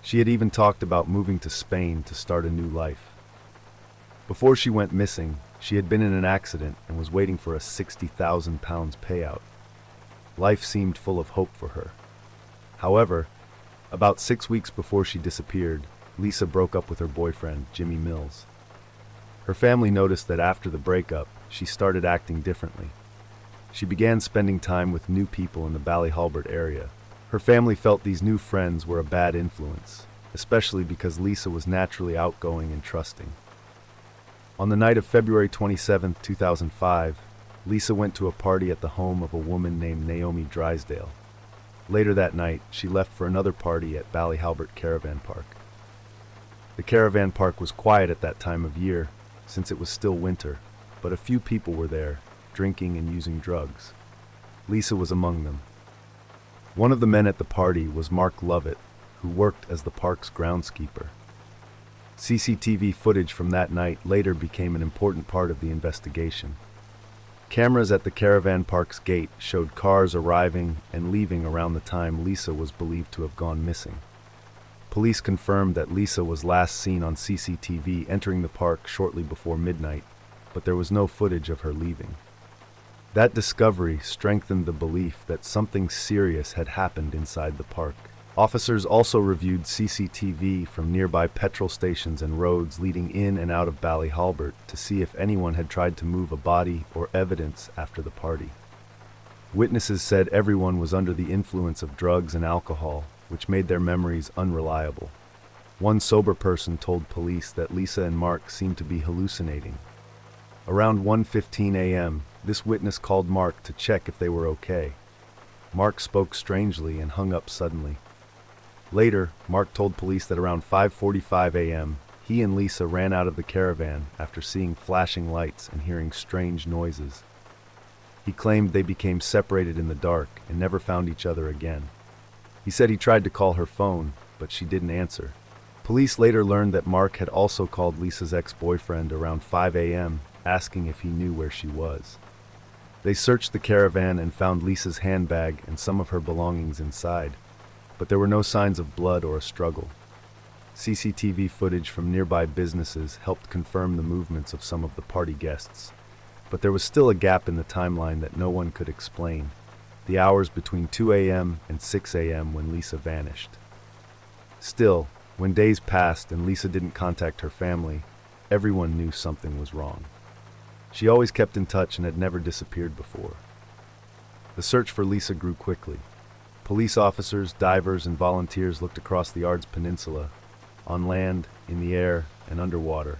She had even talked about moving to Spain to start a new life. Before she went missing, she had been in an accident and was waiting for a £60,000 payout. Life seemed full of hope for her. However, about 6 weeks before she disappeared, Lisa broke up with her boyfriend, Jimmy Mills. Her family noticed that after the breakup, she started acting differently. She began spending time with new people in the Ballyhalbert area. Her family felt these new friends were a bad influence, especially because Lisa was naturally outgoing and trusting. On the night of February 27, 2005, Lisa went to a party at the home of a woman named Naomi Drysdale. Later that night, she left for another party at Ballyhalbert Caravan Park. The caravan park was quiet at that time of year, since it was still winter, but a few people were there, drinking and using drugs. Lisa was among them. One of the men at the party was Mark Lovett, who worked as the park's groundskeeper. CCTV footage from that night later became an important part of the investigation. Cameras at the caravan park's gate showed cars arriving and leaving around the time Lisa was believed to have gone missing. Police confirmed that Lisa was last seen on CCTV entering the park shortly before midnight, but there was no footage of her leaving. That discovery strengthened the belief that something serious had happened inside the park. Officers also reviewed CCTV from nearby petrol stations and roads leading in and out of Ballyhalbert to see if anyone had tried to move a body or evidence after the party. Witnesses said everyone was under the influence of drugs and alcohol, which made their memories unreliable. One sober person told police that Lisa and Mark seemed to be hallucinating. Around 1:15 a.m., this witness called Mark to check if they were okay. Mark spoke strangely and hung up suddenly. Later, Mark told police that around 5:45 a.m., he and Lisa ran out of the caravan after seeing flashing lights and hearing strange noises. He claimed they became separated in the dark and never found each other again. He said he tried to call her phone, but she didn't answer. Police later learned that Mark had also called Lisa's ex-boyfriend around 5 a.m., asking if he knew where she was. They searched the caravan and found Lisa's handbag and some of her belongings inside, but there were no signs of blood or a struggle. CCTV footage from nearby businesses helped confirm the movements of some of the party guests, but there was still a gap in the timeline that no one could explain, the hours between 2 a.m. and 6 a.m. when Lisa vanished. Still, when days passed and Lisa didn't contact her family, everyone knew something was wrong. She always kept in touch and had never disappeared before. The search for Lisa grew quickly. Police officers, divers, and volunteers looked across the Ards Peninsula, on land, in the air, and underwater.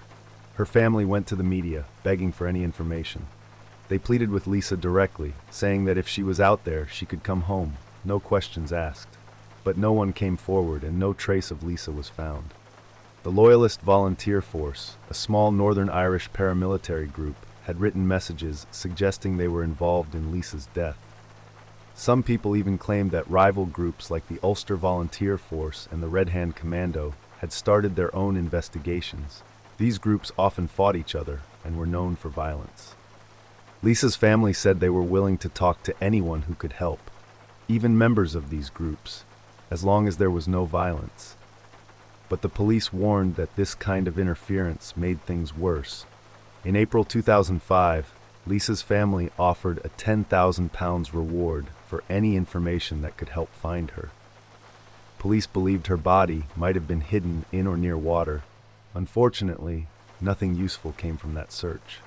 Her family went to the media, begging for any information. They pleaded with Lisa directly, saying that if she was out there, she could come home, no questions asked. But no one came forward, and no trace of Lisa was found. The Loyalist Volunteer Force, a small Northern Irish paramilitary group, had written messages suggesting they were involved in Lisa's death. Some people even claimed that rival groups like the Ulster Volunteer Force and the Red Hand Commando had started their own investigations. These groups often fought each other and were known for violence. Lisa's family said they were willing to talk to anyone who could help, even members of these groups, as long as there was no violence. But the police warned that this kind of interference made things worse. In April 2005, Lisa's family offered a £10,000 reward for any information that could help find her. Police believed her body might have been hidden in or near water. Unfortunately, nothing useful came from that search.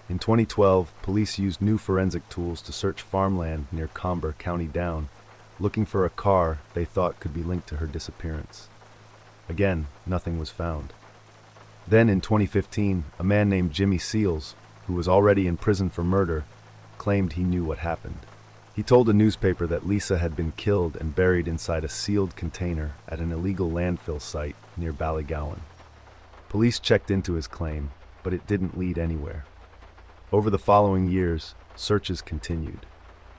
In 2012, police used new forensic tools to search farmland near Kongsberg, County Down, looking for a car they thought could be linked to her disappearance. Again, nothing was found. Then in 2015, a man named Jimmy Seals, who was already in prison for murder, claimed he knew what happened. He told a newspaper that Lisa had been killed and buried inside a sealed container at an illegal landfill site near Ballygowan. Police checked into his claim, but it didn't lead anywhere. Over the following years, searches continued.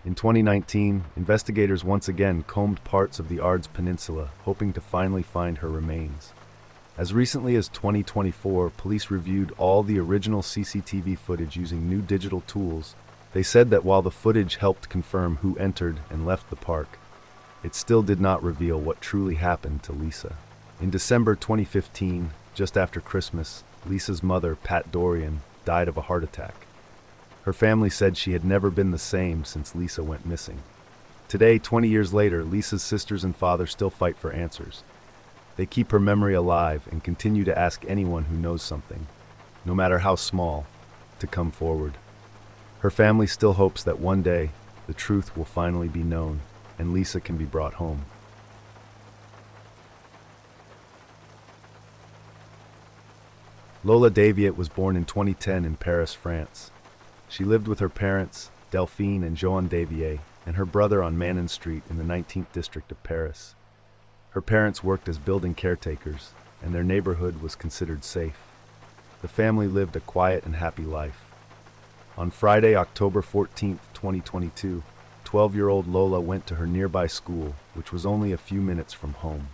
In 2019, investigators once again combed parts of the Ards Peninsula, hoping to finally find her remains. As recently as 2024, police reviewed all the original CCTV footage using new digital tools. They said that while the footage helped confirm who entered and left the park, it still did not reveal what truly happened to Lisa. In December 2015, just after Christmas, Lisa's mother, Pat Dorrian, died of a heart attack. Her family said she had never been the same since Lisa went missing. Today, 20 years later, Lisa's sisters and father still fight for answers. They keep her memory alive and continue to ask anyone who knows something, no matter how small, to come forward. Her family still hopes that one day the truth will finally be known and Lisa can be brought home. Lola Daviet was born in 2010 in Paris, France. She lived with her parents, Delphine and Joan Daviet, and her brother on Manon Street in the 19th district of Paris. Her parents worked as building caretakers, and their neighborhood was considered safe. The family lived a quiet and happy life. On Friday, October 14, 2022, 12-year-old Lola went to her nearby school, which was only a few minutes from home.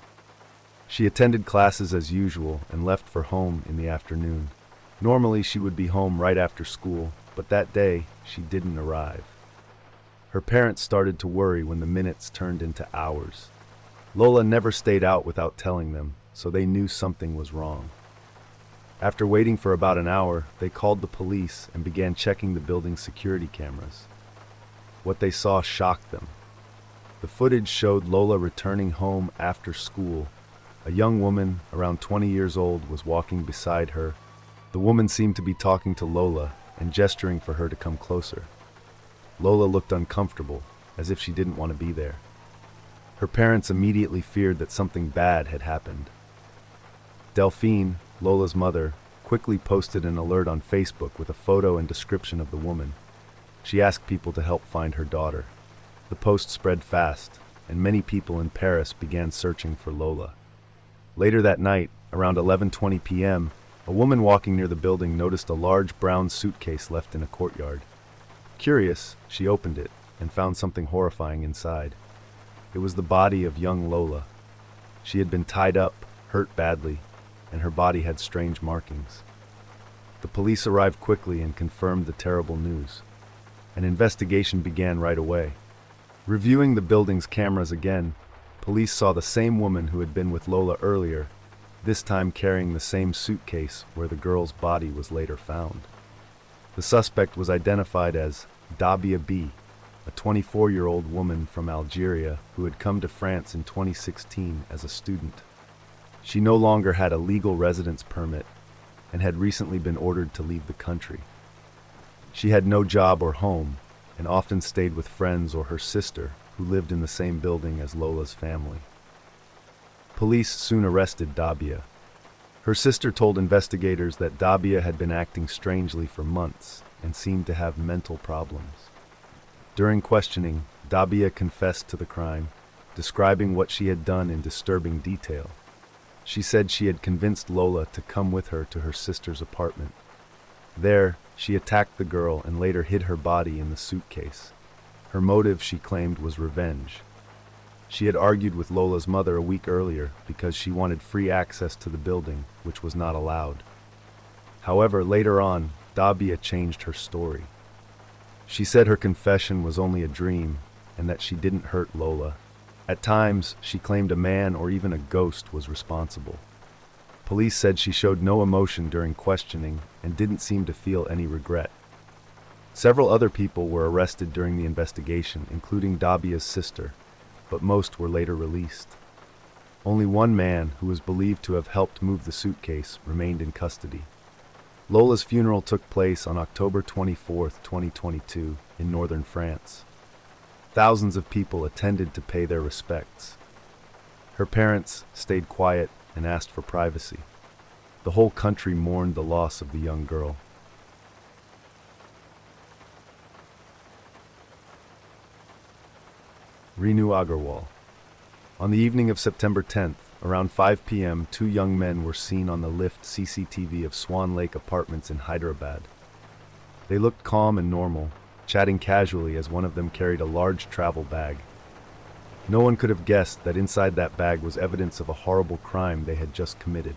She attended classes as usual and left for home in the afternoon. Normally, she would be home right after school, but that day, she didn't arrive. Her parents started to worry when the minutes turned into hours. Lola never stayed out without telling them, so they knew something was wrong. After waiting for about an hour, they called the police and began checking the building's security cameras. What they saw shocked them. The footage showed Lola returning home after school. A young woman, around 20 years old, was walking beside her. The woman seemed to be talking to Lola and gesturing for her to come closer. Lola looked uncomfortable, as if she didn't want to be there. Her parents immediately feared that something bad had happened. Delphine, Lola's mother, quickly posted an alert on Facebook with a photo and description of the woman. She asked people to help find her daughter. The post spread fast, and many people in Paris began searching for Lola. Later that night, around 11:20 p.m., a woman walking near the building noticed a large brown suitcase left in a courtyard. Curious, she opened it and found something horrifying inside. It was the body of young Lola. She had been tied up, hurt badly, and her body had strange markings. The police arrived quickly and confirmed the terrible news. An investigation began right away. Reviewing the building's cameras again, police saw the same woman who had been with Lola earlier, this time carrying the same suitcase where the girl's body was later found. The suspect was identified as Dabia B., a 24-year-old woman from Algeria who had come to France in 2016 as a student. She no longer had a legal residence permit and had recently been ordered to leave the country. She had no job or home and often stayed with friends or her sister who lived in the same building as Lola's family. Police soon arrested Daviet. Her sister told investigators that Daviet had been acting strangely for months and seemed to have mental problems. During questioning, Daviet confessed to the crime, describing what she had done in disturbing detail. She said she had convinced Lola to come with her to her sister's apartment. There, she attacked the girl and later hid her body in the suitcase. Her motive, she claimed, was revenge. She had argued with Lola's mother a week earlier because she wanted free access to the building, which was not allowed. However, later on, Daviet changed her story. She said her confession was only a dream and that she didn't hurt Lola. At times, she claimed a man or even a ghost was responsible. Police said she showed no emotion during questioning and didn't seem to feel any regret. Several other people were arrested during the investigation, including Daviet's sister, but most were later released. Only one man, who was believed to have helped move the suitcase, remained in custody. Lola's funeral took place on October 24, 2022, in northern France. Thousands of people attended to pay their respects. Her parents stayed quiet and asked for privacy. The whole country mourned the loss of the young girl. Renu Agarwal. On the evening of September 10th, around 5 p.m., two young men were seen on the lift CCTV of Swan Lake Apartments in Hyderabad. They looked calm and normal, chatting casually as one of them carried a large travel bag. No one could have guessed that inside that bag was evidence of a horrible crime they had just committed.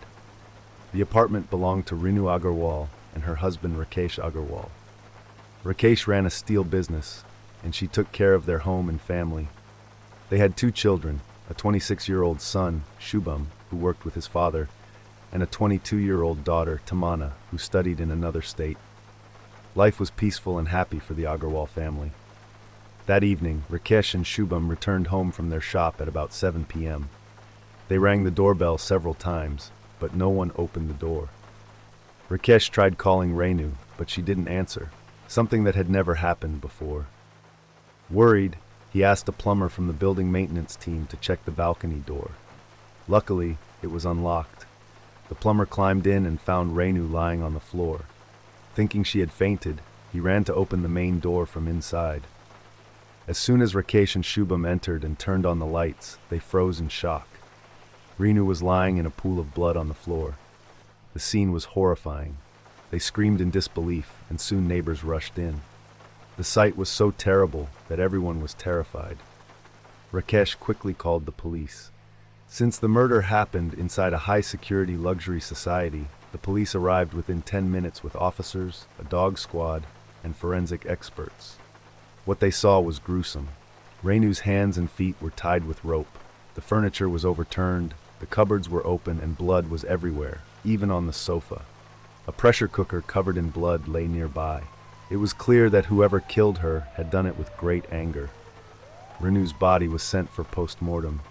The apartment belonged to Renu Agarwal and her husband Rakesh Agarwal. Rakesh ran a steel business, and she took care of their home and family. They had two children, a 26-year-old son, Shubham, who worked with his father, and a 22-year-old daughter, Tamana, who studied in another state. Life was peaceful and happy for the Agarwal family. That evening, Rakesh and Shubham returned home from their shop at about 7 p.m. They rang the doorbell several times, but no one opened the door. Rakesh tried calling Renu, but she didn't answer, something that had never happened before. Worried, he asked a plumber from the building maintenance team to check the balcony door. Luckily, it was unlocked. The plumber climbed in and found Renu lying on the floor. Thinking she had fainted, he ran to open the main door from inside. As soon as Rakesh and Shubham entered and turned on the lights, they froze in shock. Renu was lying in a pool of blood on the floor. The scene was horrifying. They screamed in disbelief, and soon neighbors rushed in. The sight was so terrible that everyone was terrified. Rakesh quickly called the police. Since the murder happened inside a high-security luxury society, the police arrived within 10 minutes with officers, a dog squad, and forensic experts. What they saw was gruesome. Renu's hands and feet were tied with rope. The furniture was overturned, the cupboards were open, and blood was everywhere, even on the sofa. A pressure cooker covered in blood lay nearby. It was clear that whoever killed her had done it with great anger. Renu's body was sent for post-mortem.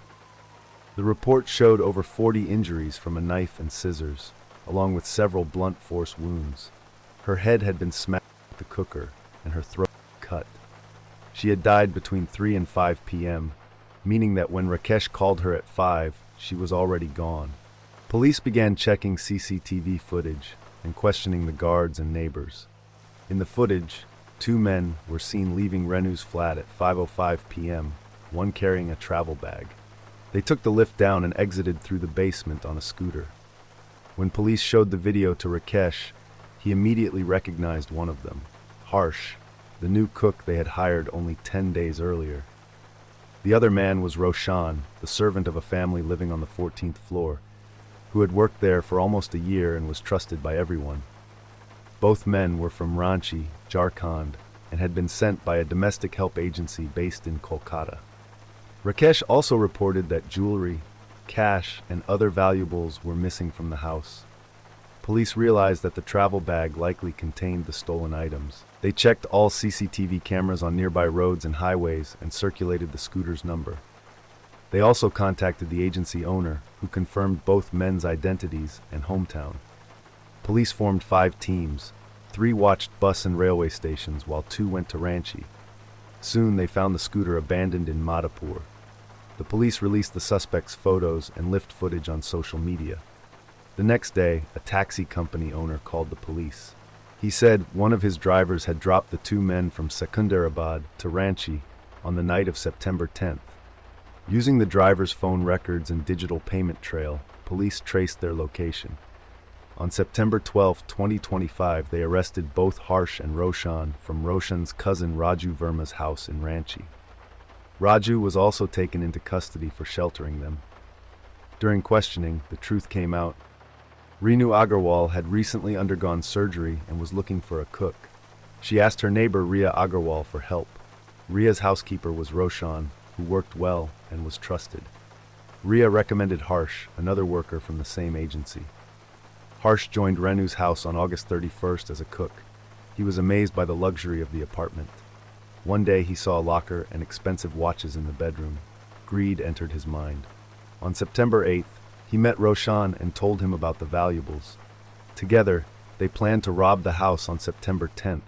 The report showed over 40 injuries from a knife and scissors, along with several blunt force wounds. Her head had been smashed with the cooker, and her throat cut. She had died between 3 and 5 p.m., meaning that when Rakesh called her at 5, she was already gone. Police began checking CCTV footage and questioning the guards and neighbors. In the footage, two men were seen leaving Renu's flat at 5:05 p.m., one carrying a travel bag. They took the lift down and exited through the basement on a scooter. When police showed the video to Rakesh, he immediately recognized one of them, Harsh, the new cook they had hired only 10 days earlier. The other man was Roshan, the servant of a family living on the 14th floor, who had worked there for almost a year and was trusted by everyone. Both men were from Ranchi, Jharkhand, and had been sent by a domestic help agency based in Kolkata. Rakesh also reported that jewelry, cash, and other valuables were missing from the house. Police realized that the travel bag likely contained the stolen items. They checked all CCTV cameras on nearby roads and highways and circulated the scooter's number. They also contacted the agency owner, who confirmed both men's identities and hometown. Police formed 5 teams. 3 watched bus and railway stations while 2 went to Ranchi. Soon they found the scooter abandoned in Madhapur. The police released the suspect's photos and lift footage on social media. The next day, a taxi company owner called the police. He said one of his drivers had dropped the two men from Secunderabad to Ranchi on the night of September 10th. Using the driver's phone records and digital payment trail, police traced their location. On September 12, 2025, they arrested both Harsh and Roshan from Roshan's cousin Raju Verma's house in Ranchi. Raju was also taken into custody for sheltering them. During questioning, the truth came out. Renu Agarwal had recently undergone surgery and was looking for a cook. She asked her neighbor Renu Agarwal for help. Ria's housekeeper was Roshan, who worked well and was trusted. Ria recommended Harsh, another worker from the same agency. Harsh joined Renu's house on August 31st as a cook. He was amazed by the luxury of the apartment. One day he saw a locker and expensive watches in the bedroom. Greed entered his mind. On September 8th, he met Roshan and told him about the valuables. Together, they planned to rob the house on September 10th.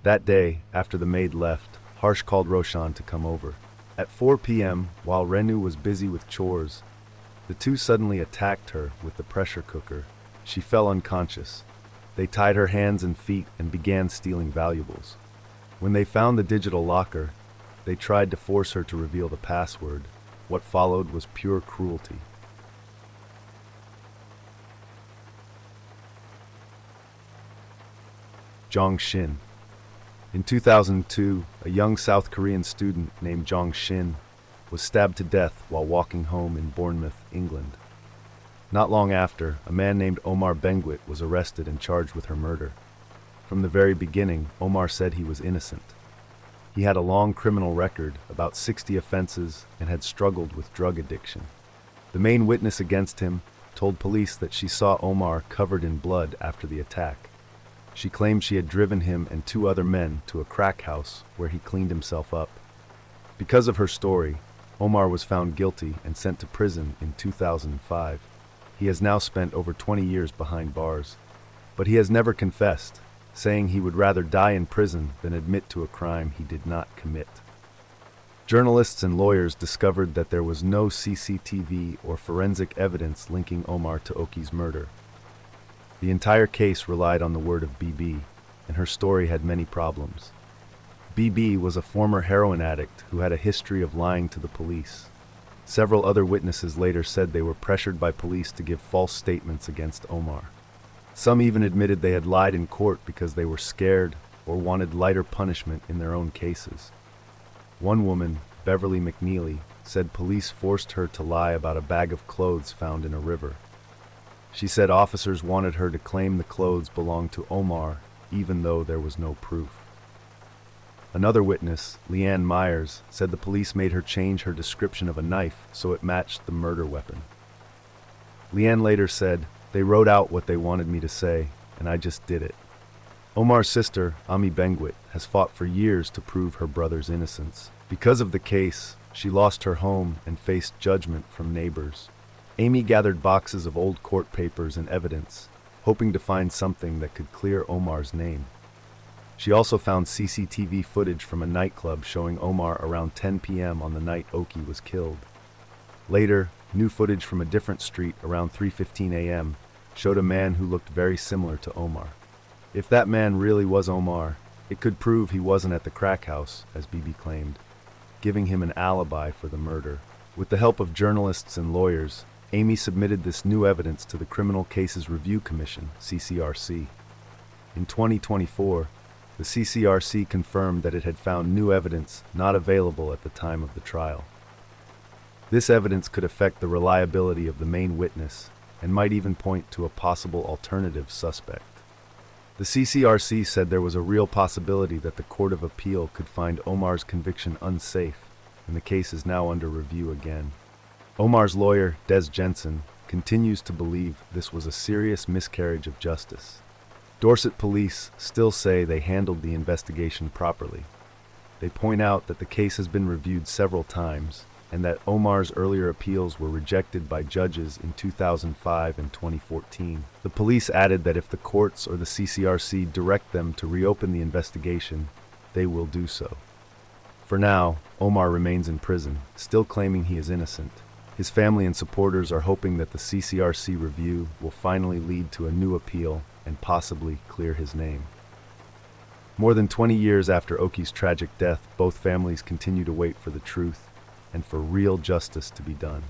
That day, after the maid left, Harsh called Roshan to come over. At 4 p.m., while Renu was busy with chores, the two suddenly attacked her with the pressure cooker. She fell unconscious. They tied her hands and feet and began stealing valuables. When they found the digital locker, they tried to force her to reveal the password. What followed was pure cruelty. Jong-ok Shin. In 2002, a young South Korean student named Jong-ok Shin was stabbed to death while walking home in Bournemouth, England. Not long after, a man named Omar Benguit was arrested and charged with her murder. From the very beginning, Omar said he was innocent. He had a long criminal record, about 60 offenses, and had struggled with drug addiction. The main witness against him told police that she saw Omar covered in blood after the attack. She claimed she had driven him and two other men to a crack house where he cleaned himself up. Because of her story, Omar was found guilty and sent to prison in 2005. He has now spent over 20 years behind bars. But he has never confessed, saying he would rather die in prison than admit to a crime he did not commit. Journalists and lawyers discovered that there was no CCTV or forensic evidence linking Omar to Oki's murder. The entire case relied on the word of BB, and her story had many problems. BB was a former heroin addict who had a history of lying to the police. Several other witnesses later said they were pressured by police to give false statements against Omar. Some even admitted they had lied in court because they were scared or wanted lighter punishment in their own cases. One woman, Beverly McNeely, said police forced her to lie about a bag of clothes found in a river. She said officers wanted her to claim the clothes belonged to Omar, even though there was no proof. Another witness, Leanne Myers, said the police made her change her description of a knife so it matched the murder weapon. Leanne later said, "They wrote out what they wanted me to say, and I just did it." Omar's sister, Ami Benguit, has fought for years to prove her brother's innocence. Because of the case, she lost her home and faced judgment from neighbors. Amy gathered boxes of old court papers and evidence, hoping to find something that could clear Omar's name. She also found CCTV footage from a nightclub showing Omar around 10 p.m. on the night Oki was killed. Later, new footage from a different street around 3:15 a.m. showed a man who looked very similar to Omar. If that man really was Omar, it could prove he wasn't at the crack house, as BB claimed, giving him an alibi for the murder. With the help of journalists and lawyers, Amy submitted this new evidence to the Criminal Cases Review Commission, CCRC. In 2024, the CCRC confirmed that it had found new evidence not available at the time of the trial. This evidence could affect the reliability of the main witness and might even point to a possible alternative suspect. The CCRC said there was a real possibility that the Court of Appeal could find Omar's conviction unsafe, and the case is now under review again. Omar's lawyer, Des Jensen, continues to believe this was a serious miscarriage of justice. Dorset police still say they handled the investigation properly. They point out that the case has been reviewed several times and that Omar's earlier appeals were rejected by judges in 2005 and 2014. The police added that if the courts or the CCRC direct them to reopen the investigation, they will do so. For now, Omar remains in prison, still claiming he is innocent. His family and supporters are hoping that the CCRC review will finally lead to a new appeal and possibly clear his name. More than 20 years after Oki's tragic death, both families continue to wait for the truth and for real justice to be done.